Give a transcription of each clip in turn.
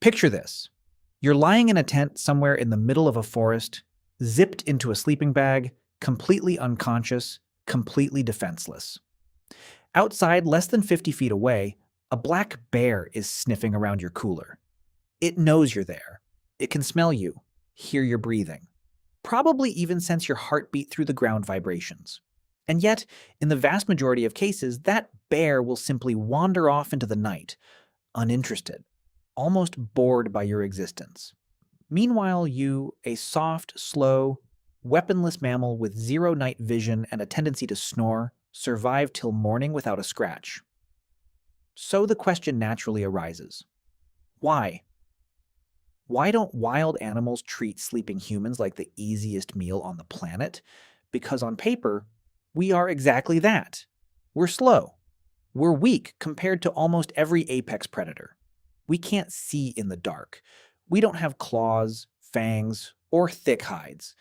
Picture this. You're lying in a tent somewhere in the middle of a forest, zipped into a sleeping bag, completely unconscious, completely defenseless. Outside, less than 50 feet away, a black bear is sniffing around your cooler. It knows you're there. It can smell you, hear your breathing, probably even sense your heartbeat through the ground vibrations. And yet, in the vast majority of cases, that bear will simply wander off into the night, uninterested, almost bored by your existence. Meanwhile, you, a soft, slow, weaponless mammal with zero night vision and a tendency to snore, survive till morning without a scratch. So the question naturally arises. Why? Why don't wild animals treat sleeping humans like the easiest meal on the planet? Because on paper, we are exactly that. We're slow. We're weak compared to almost every apex predator. We can't see in the dark. We don't have claws, fangs, or thick hides.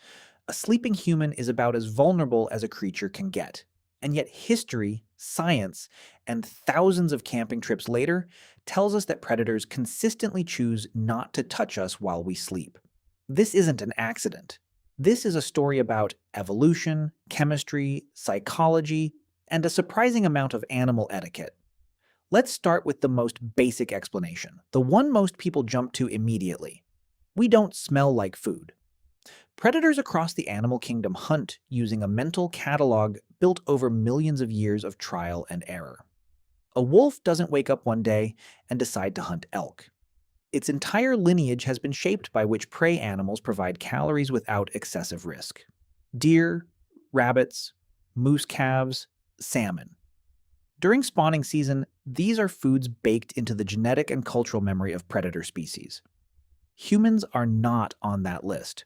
A sleeping human is about as vulnerable as a creature can get. And yet history, science, and thousands of camping trips later tells us that predators consistently choose not to touch us while we sleep. This isn't an accident. This is a story about evolution, chemistry, psychology, and a surprising amount of animal etiquette. Let's start with the most basic explanation, the one most people jump to immediately. We don't smell like food. Predators across the animal kingdom hunt using a mental catalog built over millions of years of trial and error. A wolf doesn't wake up one day and decide to hunt elk. Its entire lineage has been shaped by which prey animals provide calories without excessive risk. Deer, rabbits, moose calves, salmon. During spawning season, these are foods baked into the genetic and cultural memory of predator species. Humans are not on that list.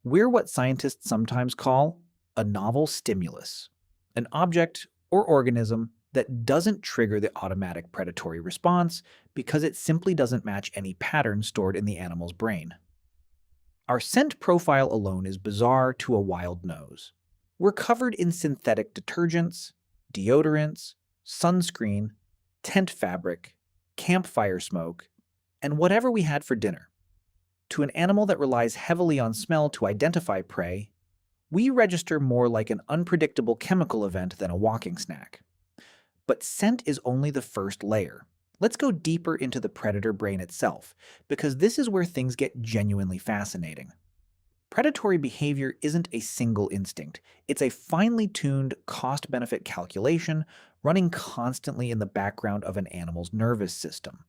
We're what scientists sometimes call a novel stimulus, an object or organism that doesn't trigger the automatic predatory response because it simply doesn't match any pattern stored in the animal's brain. Our scent profile alone is bizarre to a wild nose. We're covered in synthetic detergents, deodorants, sunscreen, tent fabric, campfire smoke, and whatever we had for dinner. To an animal that relies heavily on smell to identify prey, we register more like an unpredictable chemical event than a walking snack. But scent is only the first layer. Let's go deeper into the predator brain itself, because this is where things get genuinely fascinating. Predatory behavior isn't a single instinct. It's a finely tuned cost-benefit calculation running constantly in the background of an animal's nervous system.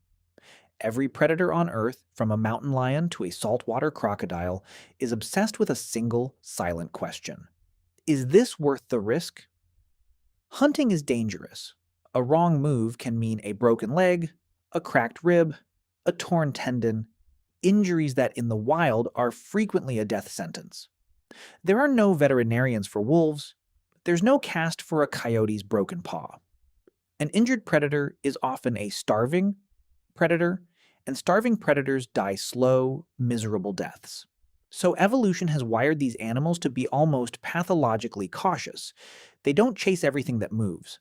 Every predator on Earth, from a mountain lion to a saltwater crocodile, is obsessed with a single, silent question. Is this worth the risk? Hunting is dangerous. A wrong move can mean a broken leg, a cracked rib, a torn tendon, injuries that in the wild are frequently a death sentence. There are no veterinarians for wolves. There's no cast for a coyote's broken paw. An injured predator is often a starving predator, and starving predators die slow, miserable deaths. So evolution has wired these animals to be almost pathologically cautious. They don't chase everything that moves.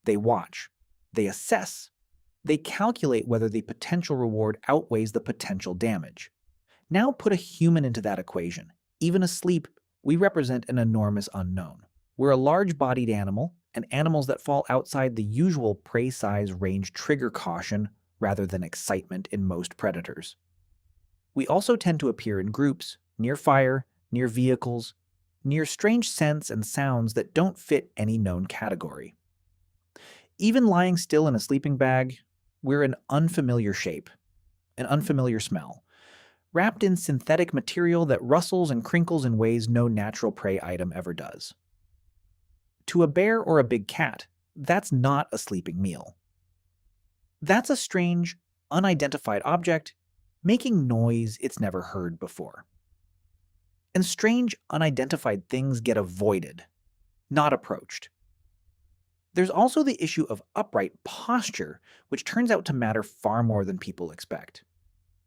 They watch. They assess. They calculate whether the potential reward outweighs the potential damage. Now put a human into that equation. Even asleep, we represent an enormous unknown. We're a large-bodied animal, and animals that fall outside the usual prey size range trigger caution rather than excitement in most predators. We also tend to appear in groups, near fire, near vehicles, near strange scents and sounds that don't fit any known category. Even lying still in a sleeping bag, we're an unfamiliar shape, an unfamiliar smell, wrapped in synthetic material that rustles and crinkles in ways no natural prey item ever does. To a bear or a big cat, that's not a sleeping meal. That's a strange, unidentified object making noise it's never heard before. And strange, unidentified things get avoided, not approached. There's also the issue of upright posture, which turns out to matter far more than people expect.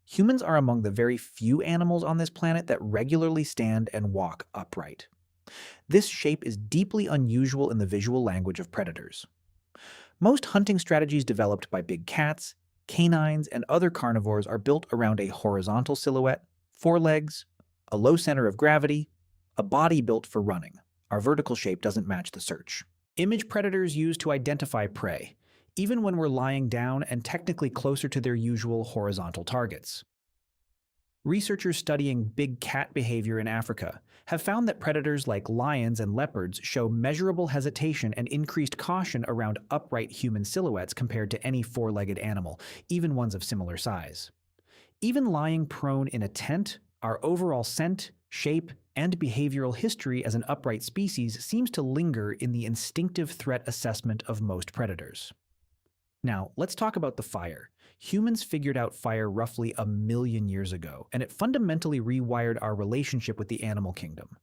Humans are among the very few animals on this planet that regularly stand and walk upright. This shape is deeply unusual in the visual language of predators. Most hunting strategies developed by big cats Canines and other carnivores are built around a horizontal silhouette, four legs, a low center of gravity, a body built for running. Our vertical shape doesn't match the search. Image predators use to identify prey, even when we're lying down and technically closer to their usual horizontal targets. Researchers studying big cat behavior in Africa have found that predators like lions and leopards show measurable hesitation and increased caution around upright human silhouettes compared to any four-legged animal, even ones of similar size. Even lying prone in a tent, our overall scent, shape, and behavioral history as an upright species seems to linger in the instinctive threat assessment of most predators. Now, let's talk about the fire. Humans figured out fire roughly 1 million years ago, and it fundamentally rewired our relationship with the animal kingdom.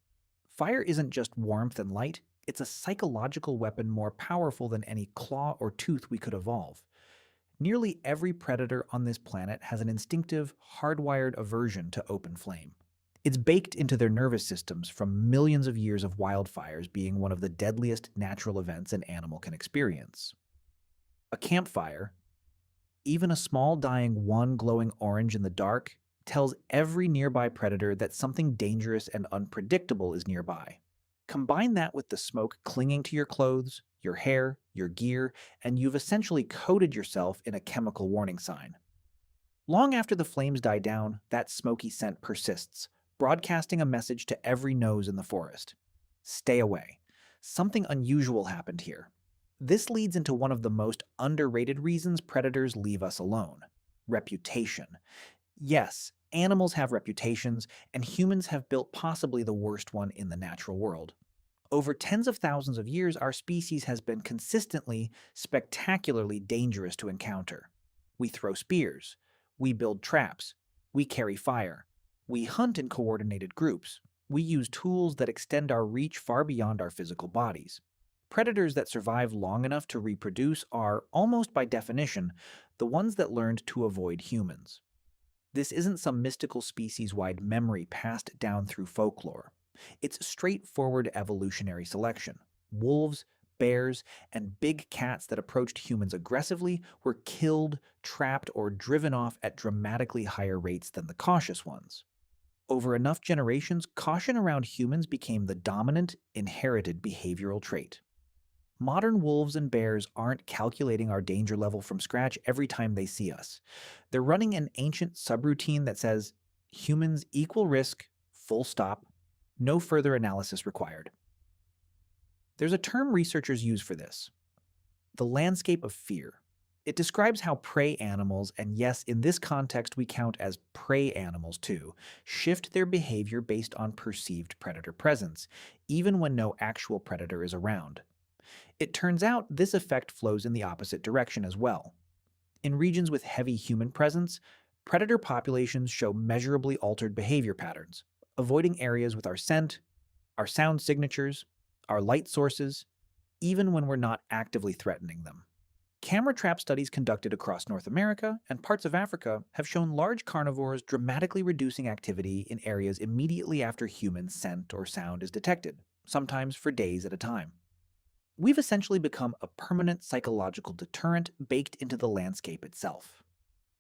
Fire isn't just warmth and light, it's a psychological weapon more powerful than any claw or tooth we could evolve. Nearly every predator on this planet has an instinctive, hardwired aversion to open flame. It's baked into their nervous systems from millions of years of wildfires being one of the deadliest natural events an animal can experience. A campfire, even a small dying one glowing orange in the dark, tells every nearby predator that something dangerous and unpredictable is nearby. Combine that with the smoke clinging to your clothes, your hair, your gear, and you've essentially coated yourself in a chemical warning sign. Long after the flames die down, that smoky scent persists, broadcasting a message to every nose in the forest. Stay away. Something unusual happened here. This leads into one of the most underrated reasons predators leave us alone: reputation. Yes, animals have reputations, and humans have built possibly the worst one in the natural world. Over tens of thousands of years, our species has been consistently, spectacularly dangerous to encounter. We throw spears, we build traps, we carry fire, we hunt in coordinated groups, we use tools that extend our reach far beyond our physical bodies. Predators that survive long enough to reproduce are, almost by definition, the ones that learned to avoid humans. This isn't some mystical species-wide memory passed down through folklore. It's straightforward evolutionary selection. Wolves, bears, and big cats that approached humans aggressively were killed, trapped, or driven off at dramatically higher rates than the cautious ones. Over enough generations, caution around humans became the dominant, inherited behavioral trait. Modern wolves and bears aren't calculating our danger level from scratch every time they see us. They're running an ancient subroutine that says, humans equal risk, full stop, no further analysis required. There's a term researchers use for this: the landscape of fear. It describes how prey animals, and yes, in this context we count as prey animals too, shift their behavior based on perceived predator presence, even when no actual predator is around. It turns out this effect flows in the opposite direction as well. In regions with heavy human presence, predator populations show measurably altered behavior patterns, avoiding areas with our scent, our sound signatures, our light sources, even when we're not actively threatening them. Camera trap studies conducted across North America and parts of Africa have shown large carnivores dramatically reducing activity in areas immediately after human scent or sound is detected, sometimes for days at a time. We've essentially become a permanent psychological deterrent baked into the landscape itself.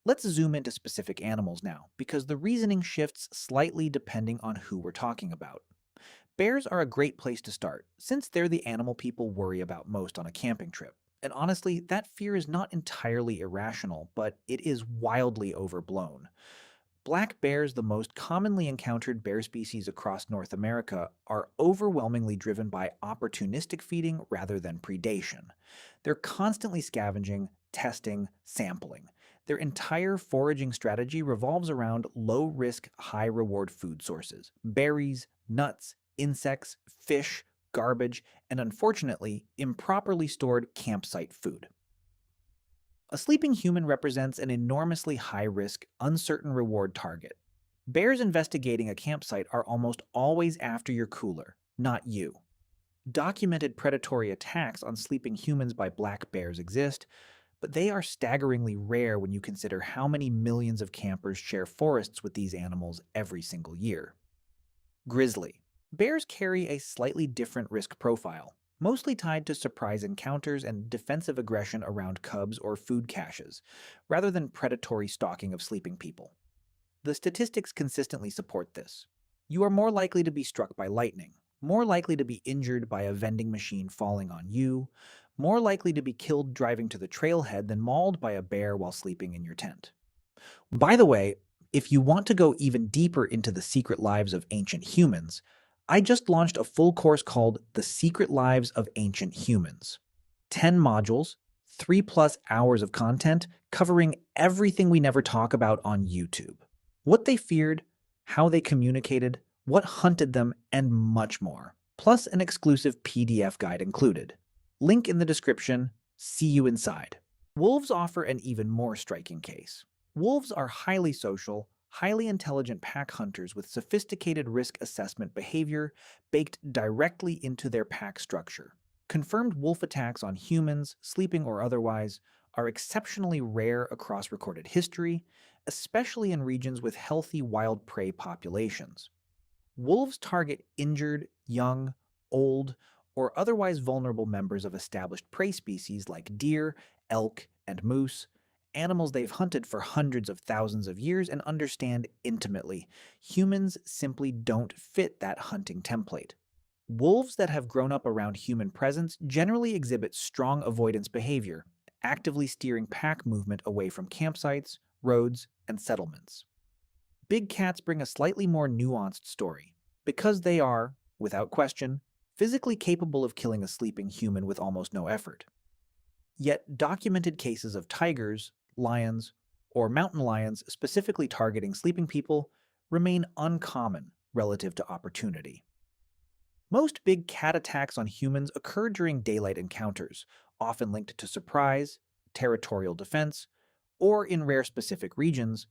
Let's zoom into specific animals now, because the reasoning shifts slightly depending on who we're talking about. Bears are a great place to start, since they're the animal people worry about most on a camping trip. And honestly, that fear is not entirely irrational, but it is wildly overblown. Black bears, the most commonly encountered bear species across North America, are overwhelmingly driven by opportunistic feeding rather than predation. They're constantly scavenging, testing, sampling. Their entire foraging strategy revolves around low-risk, high-reward food sources: berries, nuts, insects, fish, garbage, and unfortunately, improperly stored campsite food. A sleeping human represents an enormously high-risk, uncertain reward target. Bears investigating a campsite are almost always after your cooler, not you. Documented predatory attacks on sleeping humans by black bears exist, but they are staggeringly rare when you consider how many millions of campers share forests with these animals every single year. Grizzly. Bears carry a slightly different risk profile. mostly tied to surprise encounters and defensive aggression around cubs or food caches, rather than predatory stalking of sleeping people. The statistics consistently support this. You are more likely to be struck by lightning, more likely to be injured by a vending machine falling on you, more likely to be killed driving to the trailhead than mauled by a bear while sleeping in your tent. By the way, if you want to go even deeper into the secret lives of ancient humans, I just launched a full course called The Secret Lives of Ancient Humans. 10 modules, 3+ hours of content covering everything we never talk about on YouTube. What they feared, how they communicated, what hunted them, and much more. Plus an exclusive PDF guide included. Link in the description. See you inside. Wolves offer an even more striking case. Wolves are highly social, highly intelligent pack hunters with sophisticated risk assessment behavior baked directly into their pack structure. Confirmed wolf attacks on humans, sleeping or otherwise, are exceptionally rare across recorded history, especially in regions with healthy wild prey populations. Wolves target injured, young, old, or otherwise vulnerable members of established prey species like deer, elk, and moose, animals they've hunted for hundreds of thousands of years and understand intimately. Humans simply don't fit that hunting template. Wolves that have grown up around human presence generally exhibit strong avoidance behavior, actively steering pack movement away from campsites, roads, and settlements. Big cats bring a slightly more nuanced story, because they are, without question, physically capable of killing a sleeping human with almost no effort. Yet documented cases of tigers, lions, or mountain lions specifically targeting sleeping people remain uncommon relative to opportunity. Most big cat attacks on humans occur during daylight encounters, often linked to surprise, territorial defense, or in rare specific regions,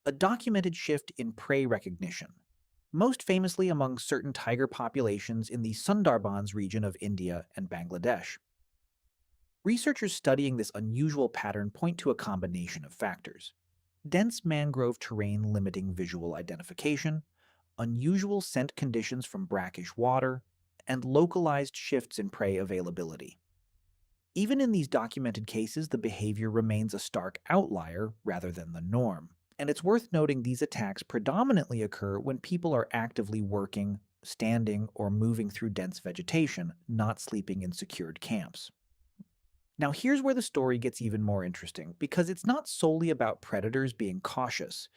a documented shift in prey recognition, most famously among certain tiger populations in the Sundarbans region of India and Bangladesh. Researchers studying this unusual pattern point to a combination of factors: dense mangrove terrain limiting visual identification, unusual scent conditions from brackish water, and localized shifts in prey availability. Even in these documented cases, the behavior remains a stark outlier rather than the norm. And it's worth noting these attacks predominantly occur when people are actively working, standing, or moving through dense vegetation, not sleeping in secured camps. Now, here's where the story gets even more interesting, because it's not solely about predators being cautious.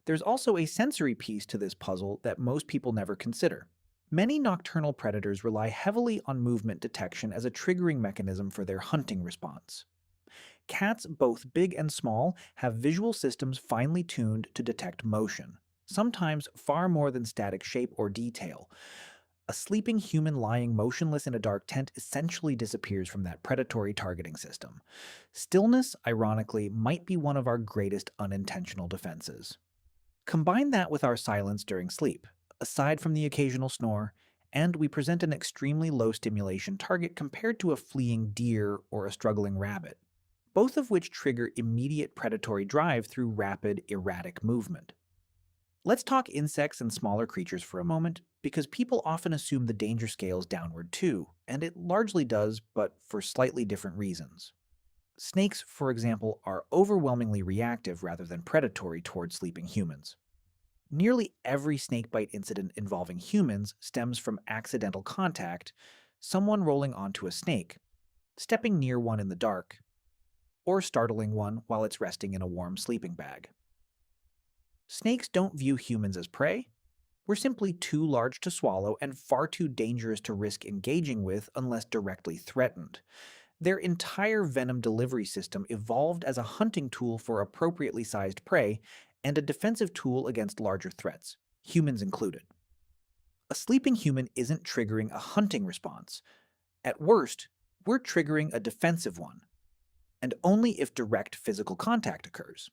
There's also a sensory piece to this puzzle that most people never consider. Many nocturnal predators rely heavily on movement detection as a triggering mechanism for their hunting response. Cats, both big and small, have visual systems finely tuned to detect motion, sometimes far more than static shape or detail. A sleeping human lying motionless in a dark tent essentially disappears from that predatory targeting system. Stillness, ironically, might be one of our greatest unintentional defenses. Combine that with our silence during sleep, aside from the occasional snore, and we present an extremely low stimulation target compared to a fleeing deer or a struggling rabbit, both of which trigger immediate predatory drive through rapid, erratic movement. Let's talk insects and smaller creatures for a moment, because people often assume the danger scales downward too, and it largely does, but for slightly different reasons. Snakes, for example, are overwhelmingly reactive rather than predatory towards sleeping humans. Nearly every snakebite incident involving humans stems from accidental contact, someone rolling onto a snake, stepping near one in the dark, or startling one while it's resting in a warm sleeping bag. Snakes don't view humans as prey. We're simply too large to swallow and far too dangerous to risk engaging with unless directly threatened. Their entire venom delivery system evolved as a hunting tool for appropriately sized prey and a defensive tool against larger threats, humans included. A sleeping human isn't triggering a hunting response. At worst, we're triggering a defensive one, and only if direct physical contact occurs.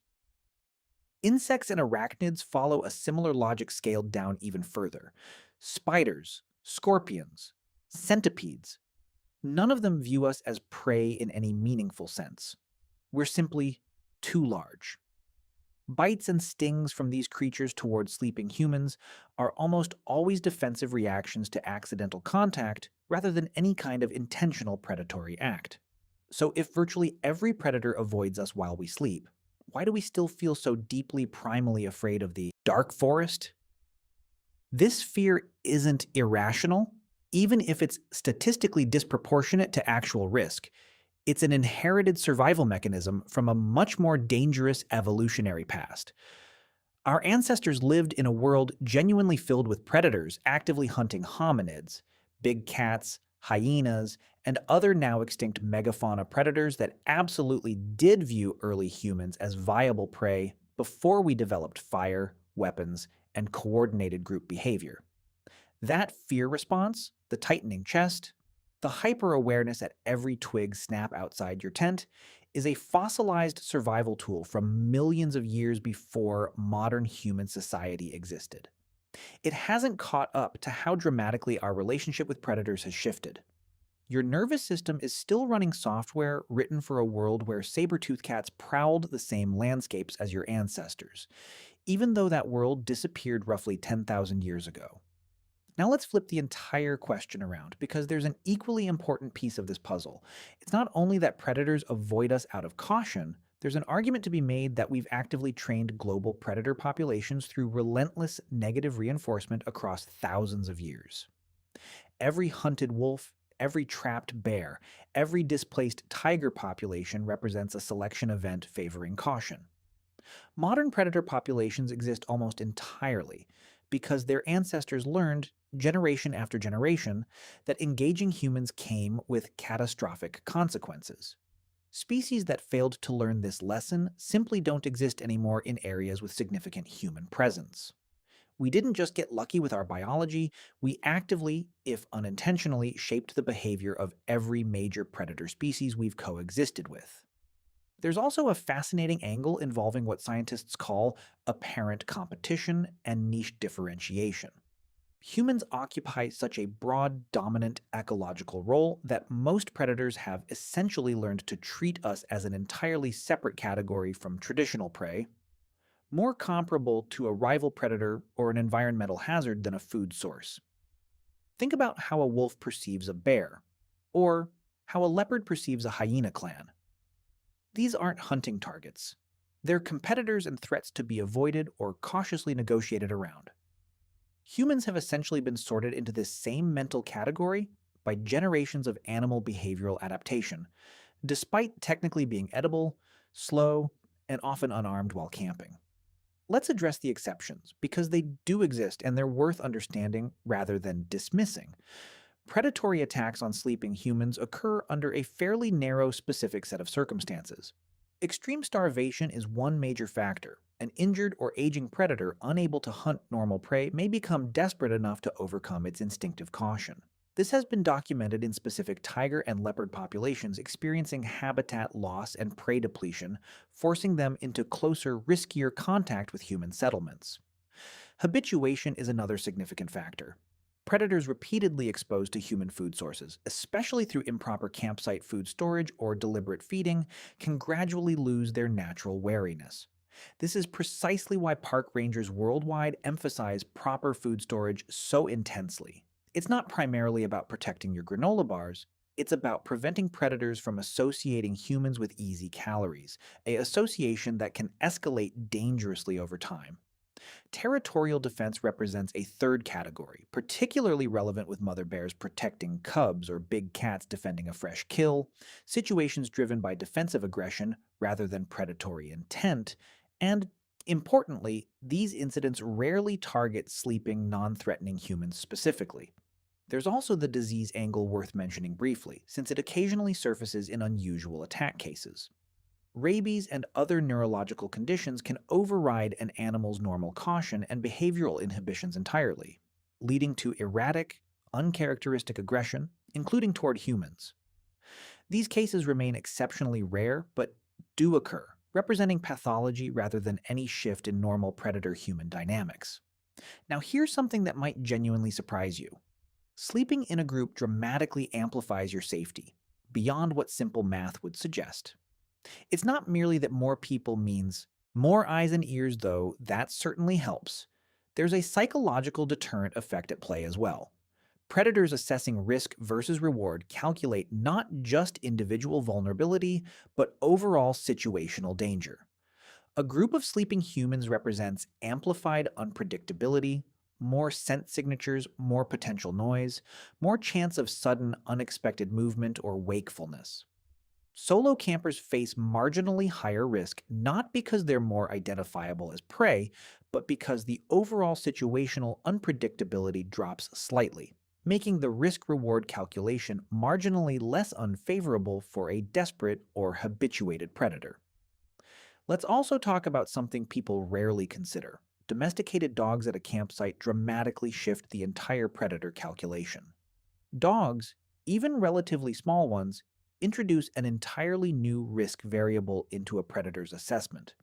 Insects and arachnids follow a similar logic scaled down even further. Spiders, scorpions, centipedes, none of them view us as prey in any meaningful sense. We're simply too large. Bites and stings from these creatures towards sleeping humans are almost always defensive reactions to accidental contact rather than any kind of intentional predatory act. So, if virtually every predator avoids us while we sleep, why do we still feel so deeply primally afraid of the dark forest? This fear isn't irrational, even if it's statistically disproportionate to actual risk. It's an inherited survival mechanism from a much more dangerous evolutionary past. Our ancestors lived in a world genuinely filled with predators actively hunting hominids, big cats, hyenas, and other now extinct megafauna predators that absolutely did view early humans as viable prey before we developed fire, weapons, and coordinated group behavior. That fear response, the tightening chest, the hyper awareness at every twig snap outside your tent, is a fossilized survival tool from millions of years before modern human society existed. It hasn't caught up to how dramatically our relationship with predators has shifted. Your nervous system is still running software written for a world where saber-toothed cats prowled the same landscapes as your ancestors, even though that world disappeared roughly 10,000 years ago. Now let's flip the entire question around because there's an equally important piece of this puzzle. It's not only that predators avoid us out of caution, there's an argument to be made that we've actively trained global predator populations through relentless negative reinforcement across thousands of years. Every hunted wolf, every trapped bear, every displaced tiger population represents a selection event favoring caution. Modern predator populations exist almost entirely because their ancestors learned, generation after generation, that engaging humans came with catastrophic consequences. Species that failed to learn this lesson simply don't exist anymore in areas with significant human presence. We didn't just get lucky with our biology, we actively, if unintentionally, shaped the behavior of every major predator species we've coexisted with. There's also a fascinating angle involving what scientists call apparent competition and niche differentiation. Humans occupy such a broad, dominant ecological role that most predators have essentially learned to treat us as an entirely separate category from traditional prey, more comparable to a rival predator or an environmental hazard than a food source. Think about how a wolf perceives a bear, or how a leopard perceives a hyena clan. These aren't hunting targets. They're competitors and threats to be avoided or cautiously negotiated around. Humans have essentially been sorted into this same mental category by generations of animal behavioral adaptation, despite technically being edible, slow, and often unarmed while camping. Let's address the exceptions, because they do exist and they're worth understanding rather than dismissing. Predatory attacks on sleeping humans occur under a fairly narrow specific set of circumstances. Extreme starvation is one major factor. An injured or aging predator unable to hunt normal prey may become desperate enough to overcome its instinctive caution. This has been documented in specific tiger and leopard populations experiencing habitat loss and prey depletion, forcing them into closer, riskier contact with human settlements. Habituation is another significant factor. Predators repeatedly exposed to human food sources, especially through improper campsite food storage or deliberate feeding, can gradually lose their natural wariness. This is precisely why park rangers worldwide emphasize proper food storage so intensely. It's not primarily about protecting your granola bars, it's about preventing predators from associating humans with easy calories, an association that can escalate dangerously over time. Territorial defense represents a third category, particularly relevant with mother bears protecting cubs or big cats defending a fresh kill, situations driven by defensive aggression rather than predatory intent, and importantly, these incidents rarely target sleeping, non-threatening humans specifically. There's also the disease angle worth mentioning briefly, since it occasionally surfaces in unusual attack cases. Rabies and other neurological conditions can override an animal's normal caution and behavioral inhibitions entirely, leading to erratic, uncharacteristic aggression, including toward humans. These cases remain exceptionally rare, but do occur, representing pathology rather than any shift in normal predator-human dynamics. Now, here's something that might genuinely surprise you. Sleeping in a group dramatically amplifies your safety, beyond what simple math would suggest. It's not merely that more people means More eyes and ears, though, that certainly helps. There's a psychological deterrent effect at play as well. Predators assessing risk versus reward calculate not just individual vulnerability, but overall situational danger. A group of sleeping humans represents amplified unpredictability, more scent signatures, more potential noise, more chance of sudden, unexpected movement or wakefulness. Solo campers face marginally higher risk not because they're more identifiable as prey, but because the overall situational unpredictability drops slightly, making the risk reward calculation marginally less unfavorable for a desperate or habituated predator. Let's also talk about something people rarely consider. Domesticated dogs at a campsite dramatically shift the entire predator calculation. Dogs, even relatively small ones, introduce an entirely new risk variable into a predator's assessment.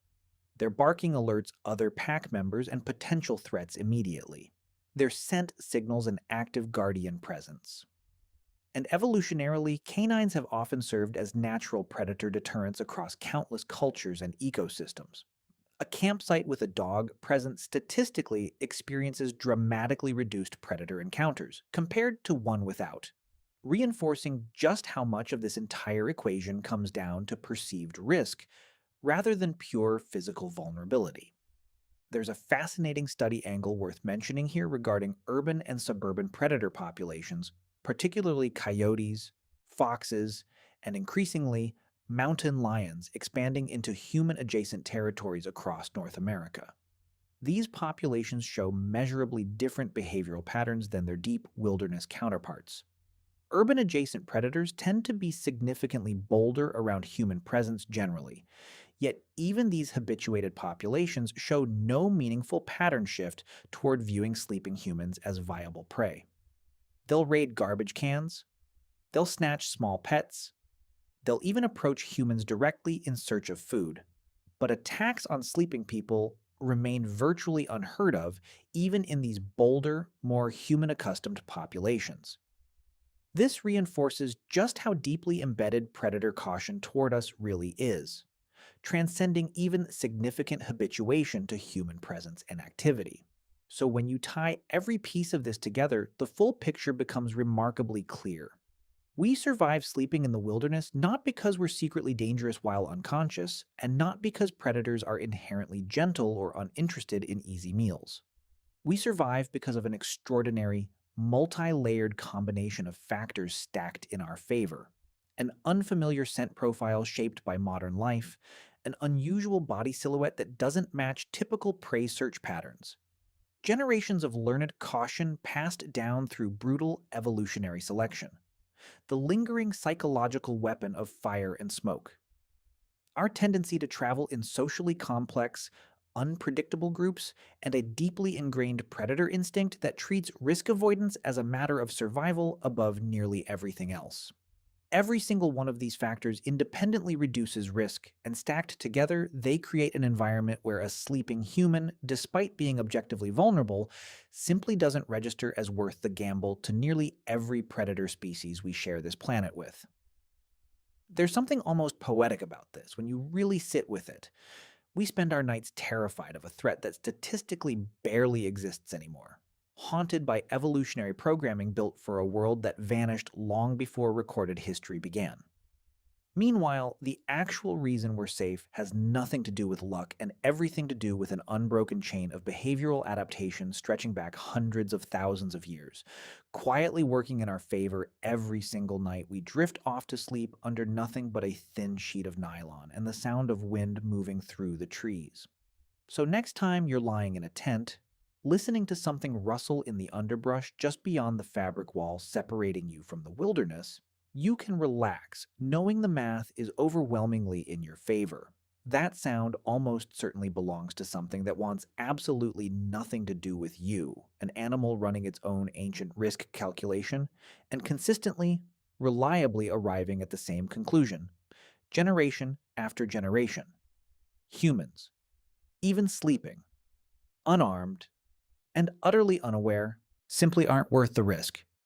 Their barking alerts other pack members and potential threats immediately. Their scent signals an active guardian presence. And evolutionarily, canines have often served as natural predator deterrents across countless cultures and ecosystems. A campsite with a dog present statistically experiences dramatically reduced predator encounters compared to one without, reinforcing just how much of this entire equation comes down to perceived risk rather than pure physical vulnerability. There's a fascinating study angle worth mentioning here regarding urban and suburban predator populations, particularly coyotes, foxes, and increasingly mountain lions expanding into human adjacent territories across North America. These populations show measurably different behavioral patterns than their deep wilderness counterparts. Urban adjacent predators tend to be significantly bolder around human presence generally, yet even these habituated populations show no meaningful pattern shift toward viewing sleeping humans as viable prey. They'll raid garbage cans, they'll snatch small pets, they'll even approach humans directly in search of food. But attacks on sleeping people remain virtually unheard of even in these bolder, more human-accustomed populations. This reinforces just how deeply embedded predator caution toward us really is, transcending even significant habituation to human presence and activity. So when you tie every piece of this together, the full picture becomes remarkably clear. We survive sleeping in the wilderness not because we're secretly dangerous while unconscious, and not because predators are inherently gentle or uninterested in easy meals. We survive because of an extraordinary, multi-layered combination of factors stacked in our favor. An unfamiliar scent profile shaped by modern life, an unusual body silhouette that doesn't match typical prey search patterns. Generations of learned caution passed down through brutal evolutionary selection. The lingering psychological weapon of fire and smoke. Our tendency to travel in socially complex, unpredictable groups, and a deeply ingrained predator instinct that treats risk avoidance as a matter of survival above nearly everything else. Every single one of these factors independently reduces risk, and stacked together, they create an environment where a sleeping human, despite being objectively vulnerable, simply doesn't register as worth the gamble to nearly every predator species we share this planet with. There's something almost poetic about this when you really sit with it. We spend our nights terrified of a threat that statistically barely exists anymore, haunted by evolutionary programming built for a world that vanished long before recorded history began. Meanwhile, the actual reason we're safe has nothing to do with luck and everything to do with an unbroken chain of behavioral adaptation stretching back hundreds of thousands of years, quietly working in our favor every single night we drift off to sleep under nothing but a thin sheet of nylon and the sound of wind moving through the trees. So next time you're lying in a tent, listening to something rustle in the underbrush just beyond the fabric wall separating you from the wilderness, you can relax, knowing the math is overwhelmingly in your favor. That sound almost certainly belongs to something that wants absolutely nothing to do with you, an animal running its own ancient risk calculation, and consistently, reliably arriving at the same conclusion, generation after generation. Humans, even sleeping, unarmed, and utterly unaware, simply aren't worth the risk.